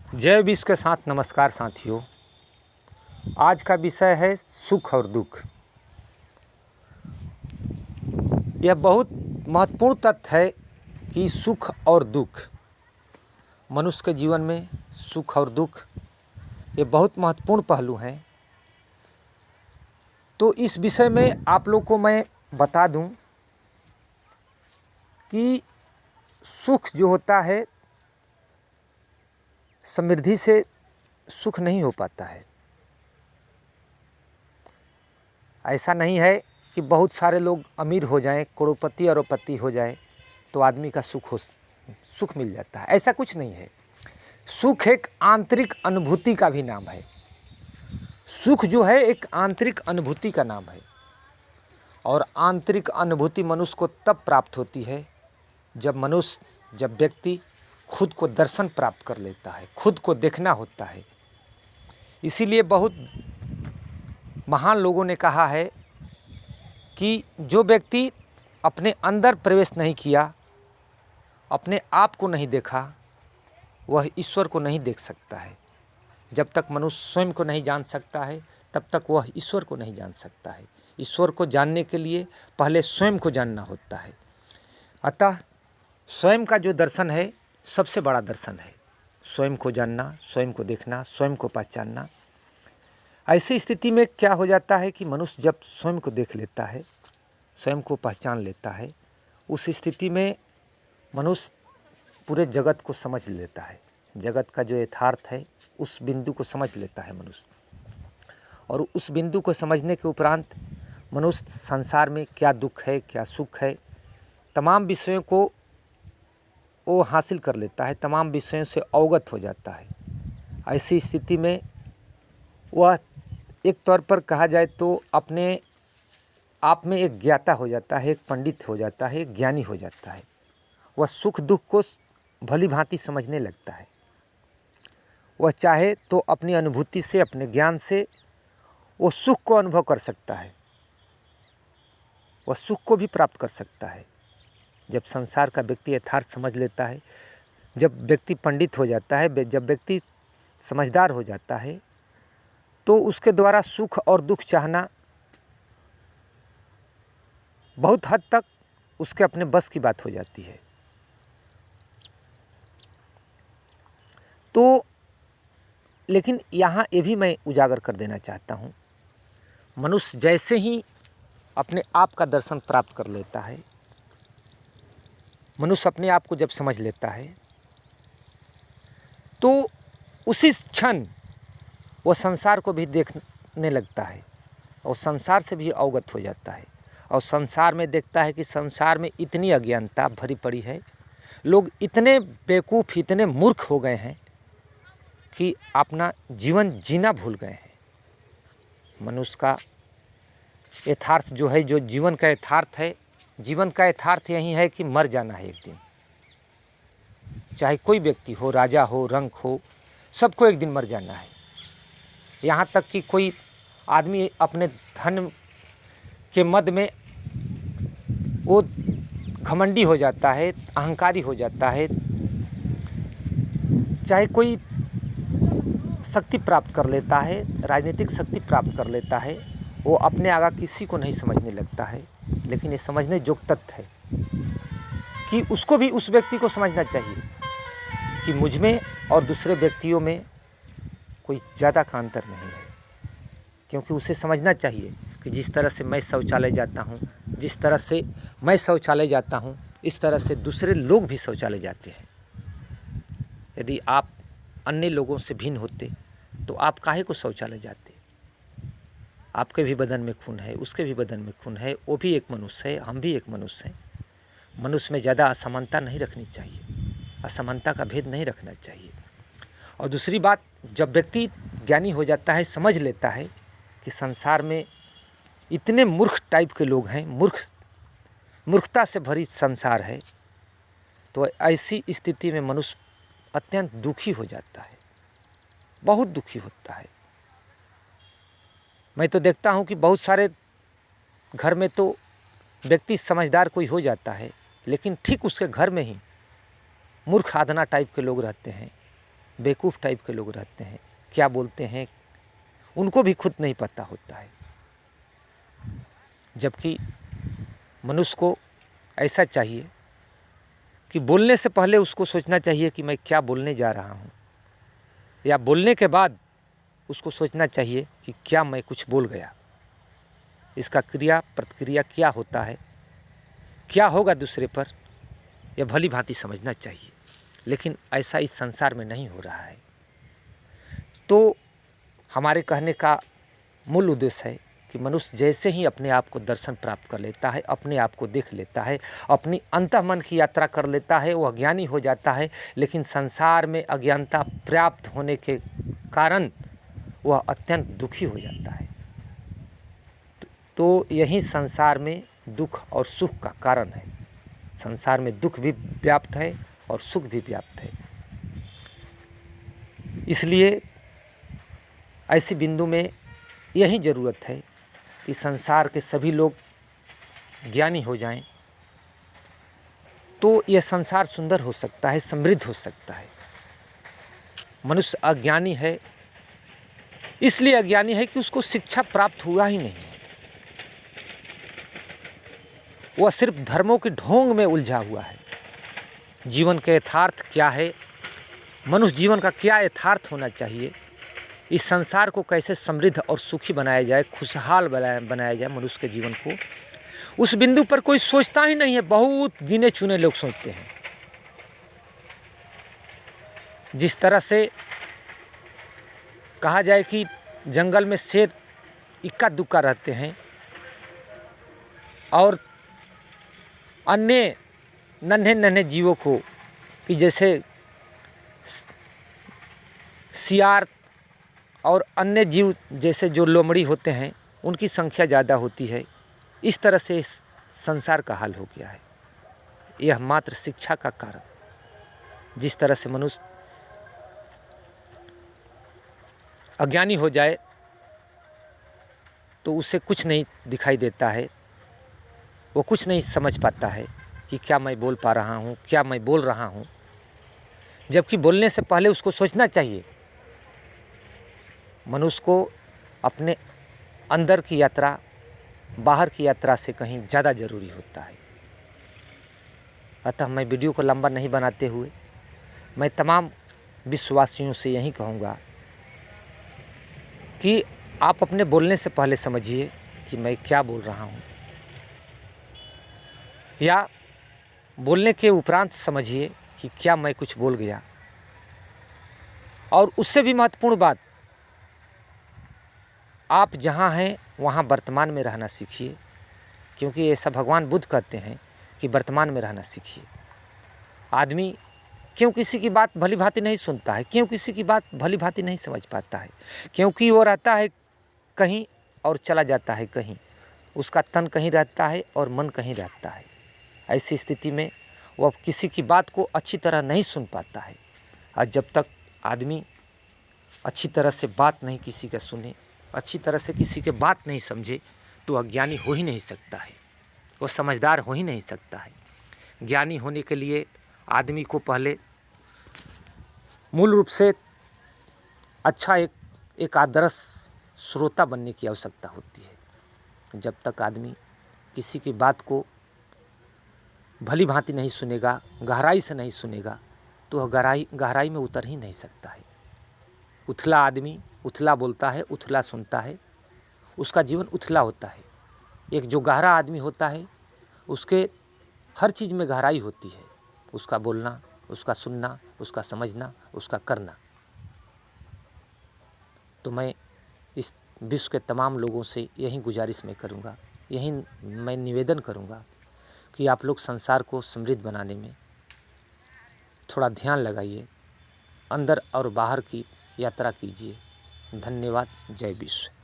जय विश्व के साथ नमस्कार साथियों। आज का विषय है सुख और दुख। यह बहुत महत्वपूर्ण तथ्य है कि सुख और दुख मनुष्य के जीवन में सुख और दुख ये बहुत महत्वपूर्ण पहलू हैं। तो इस विषय में आप लोग को मैं बता दूं कि सुख जो होता है समृद्धि से सुख नहीं हो पाता है। ऐसा नहीं है कि बहुत सारे लोग अमीर हो जाएं, करोड़पति अरबपति हो जाए तो आदमी का सुख मिल जाता है। ऐसा कुछ नहीं है। सुख एक आंतरिक अनुभूति का भी नाम है। सुख जो है एक आंतरिक अनुभूति का नाम है और आंतरिक अनुभूति मनुष्य को तब प्राप्त होती है जब व्यक्ति खुद को दर्शन प्राप्त कर लेता है, खुद को देखना होता है। इसीलिए बहुत महान लोगों ने कहा है कि जो व्यक्ति अपने अंदर प्रवेश नहीं किया, अपने आप को नहीं देखा, वह ईश्वर को नहीं देख सकता है। जब तक मनुष्य स्वयं को नहीं जान सकता है तब तक वह ईश्वर को नहीं जान सकता है। ईश्वर को जानने के लिए पहले स्वयं को जानना होता है। अतः स्वयं का जो दर्शन है सबसे बड़ा दर्शन है। स्वयं को जानना, स्वयं को देखना, स्वयं को पहचानना। ऐसी स्थिति में क्या हो जाता है कि मनुष्य जब स्वयं को देख लेता है, स्वयं को पहचान लेता है, उस स्थिति में मनुष्य पूरे जगत को समझ लेता है। जगत का जो यथार्थ है उस बिंदु को समझ लेता है मनुष्य। और उस बिंदु को समझने के उपरांत मनुष्य संसार में क्या दुख है, क्या सुख है, तमाम विषयों को वो हासिल कर लेता है, तमाम विषयों से अवगत हो जाता है। ऐसी स्थिति में वह एक तौर पर कहा जाए तो अपने आप में एक ज्ञाता हो जाता है, एक पंडित हो जाता है, एक ज्ञानी हो जाता है। वह सुख दुख को भली भांति समझने लगता है। वह चाहे तो अपनी अनुभूति से, अपने ज्ञान से वो सुख को अनुभव कर सकता है, वह सुख को भी प्राप्त कर सकता है। जब संसार का व्यक्ति यथार्थ समझ लेता है, जब व्यक्ति पंडित हो जाता है, जब व्यक्ति समझदार हो जाता है, तो उसके द्वारा सुख और दुख चाहना बहुत हद तक उसके अपने बस की बात हो जाती है। तो लेकिन यहाँ ये भी मैं उजागर कर देना चाहता हूँ, मनुष्य जैसे ही अपने आप का दर्शन प्राप्त कर लेता है, मनुष्य अपने आप को जब समझ लेता है, तो उसी क्षण वह संसार को भी देखने लगता है और संसार से भी अवगत हो जाता है। और संसार में देखता है कि संसार में इतनी अज्ञानता भरी पड़ी है, लोग इतने बेवकूफ़, इतने मूर्ख हो गए हैं कि अपना जीवन जीना भूल गए हैं। मनुष्य का यथार्थ जो है, जो जीवन का यथार्थ है, जीवन का यथार्थ यही है कि मर जाना है एक दिन। चाहे कोई व्यक्ति हो, राजा हो, रंक हो, सबको एक दिन मर जाना है। यहाँ तक कि कोई आदमी अपने धन के मद में वो घमंडी हो जाता है, अहंकारी हो जाता है। चाहे कोई शक्ति प्राप्त कर लेता है, राजनीतिक शक्ति प्राप्त कर लेता है, वो अपने आगे किसी को नहीं समझने लगता है। लेकिन ये समझने योग्य तथ्य है कि उसको भी उस व्यक्ति को समझना चाहिए कि मुझ में और दूसरे व्यक्तियों में कोई ज़्यादा का अंतर नहीं है। क्योंकि उसे समझना चाहिए कि जिस तरह से मैं शौचालय जाता हूँ, जिस तरह से मैं शौचालय जाता हूँ, इस तरह से दूसरे लोग भी शौचालय जाते हैं। यदि आप अन्य लोगों से भिन्न होते तो आप काहे को शौचालय जाते? आपके भी बदन में खून है, उसके भी बदन में खून है, वो भी एक मनुष्य है, हम भी एक मनुष्य हैं। मनुष्य में ज़्यादा असमानता नहीं रखनी चाहिए, असमानता का भेद नहीं रखना चाहिए। और दूसरी बात, जब व्यक्ति ज्ञानी हो जाता है, समझ लेता है कि संसार में इतने मूर्ख टाइप के लोग हैं, मूर्खता से भरी संसार है, तो ऐसी स्थिति में मनुष्य अत्यंत दुखी हो जाता है, बहुत दुखी होता है। मैं तो देखता हूँ कि बहुत सारे घर में तो व्यक्ति समझदार कोई हो जाता है, लेकिन ठीक उसके घर में ही मूर्ख आधना टाइप के लोग रहते हैं बेवकूफ़ टाइप के लोग रहते हैं, क्या बोलते हैं उनको भी खुद नहीं पता होता है। जबकि मनुष्य को ऐसा चाहिए कि बोलने से पहले उसको सोचना चाहिए कि मैं क्या बोलने जा रहा हूँ, या बोलने के बाद उसको सोचना चाहिए कि क्या मैं कुछ बोल गया, इसका क्रिया प्रतिक्रिया क्या होता है, क्या होगा दूसरे पर, यह भली भांति समझना चाहिए। लेकिन ऐसा इस संसार में नहीं हो रहा है। तो हमारे कहने का मूल उद्देश्य है कि मनुष्य जैसे ही अपने आप को दर्शन प्राप्त कर लेता है, अपने आप को देख लेता है, अपनी अंतःमन की यात्रा कर लेता है, वह ज्ञानी हो जाता है। लेकिन संसार में अज्ञानता प्राप्त होने के कारण वह अत्यंत दुखी हो जाता है। तो यही संसार में दुख और सुख का कारण है। संसार में दुख भी व्याप्त है और सुख भी व्याप्त है। इसलिए ऐसी बिंदु में यही ज़रूरत है कि संसार के सभी लोग ज्ञानी हो जाएं, तो यह संसार सुंदर हो सकता है, समृद्ध हो सकता है। मनुष्य अज्ञानी है, इसलिए अज्ञानी है कि उसको शिक्षा प्राप्त हुआ ही नहीं। वह सिर्फ धर्मों की ढोंग में उलझा हुआ है। जीवन के यथार्थ क्या है, मनुष्य जीवन का क्या यथार्थ होना चाहिए, इस संसार को कैसे समृद्ध और सुखी बनाया जाए, खुशहाल बनाया जाए मनुष्य के जीवन को, उस बिंदु पर कोई सोचता ही नहीं है। बहुत गिने चुने लोग सोचते हैं। जिस तरह से कहा जाए कि जंगल में शेर इक्का दुक्का रहते हैं और अन्य नन्हे नन्हे जीवों को कि जैसे सियार और अन्य जीव जैसे जो लोमड़ी होते हैं उनकी संख्या ज़्यादा होती है, इस तरह से इस संसार का हाल हो गया है। यह मात्र शिक्षा का कारण। जिस तरह से मनुष्य अज्ञानी हो जाए तो उसे कुछ नहीं दिखाई देता है, वो कुछ नहीं समझ पाता है कि क्या मैं बोल पा रहा हूँ, क्या मैं बोल रहा हूँ। जबकि बोलने से पहले उसको सोचना चाहिए। मनुष्य को अपने अंदर की यात्रा बाहर की यात्रा से कहीं ज़्यादा ज़रूरी होता है। अतः मैं वीडियो को लंबा नहीं बनाते हुए मैं तमाम विश्ववासियों से यही कहूँगा कि आप अपने बोलने से पहले समझिए कि मैं क्या बोल रहा हूँ, या बोलने के उपरांत समझिए कि क्या मैं कुछ बोल गया। और उससे भी महत्वपूर्ण बात, आप जहाँ हैं वहाँ वर्तमान में रहना सीखिए, क्योंकि ऐसा भगवान बुद्ध कहते हैं कि वर्तमान में रहना सीखिए। आदमी क्यों किसी की बात भली भांति नहीं सुनता है, क्यों किसी की बात भली भांति नहीं समझ पाता है, क्योंकि वो रहता है कहीं और चला जाता है कहीं। उसका तन कहीं रहता है और मन कहीं रहता है। ऐसी स्थिति में वह किसी की बात को अच्छी तरह नहीं सुन पाता है। और जब तक आदमी अच्छी तरह से बात नहीं किसी का सुने, अच्छी तरह से किसी के बात नहीं समझे, तो अज्ञानी हो ही नहीं सकता है, वो समझदार हो ही नहीं सकता है। ज्ञानी होने के लिए आदमी को पहले मूल रूप से अच्छा एक आदर्श श्रोता बनने की आवश्यकता होती है। जब तक आदमी किसी की बात को भली भांति नहीं सुनेगा, गहराई से नहीं सुनेगा, तो वह गहराई में उतर ही नहीं सकता है। उथला आदमी उथला बोलता है, उथला सुनता है, उसका जीवन उथला होता है। एक जो गहरा आदमी होता है उसके हर चीज़ में गहराई होती है, उसका बोलना, उसका सुनना, उसका समझना, उसका करना। तो मैं इस विश्व के तमाम लोगों से यही गुजारिश मैं करूँगा, यही मैं निवेदन करूँगा कि आप लोग संसार को समृद्ध बनाने में थोड़ा ध्यान लगाइए, अंदर और बाहर की यात्रा कीजिए। धन्यवाद। जय विश्व।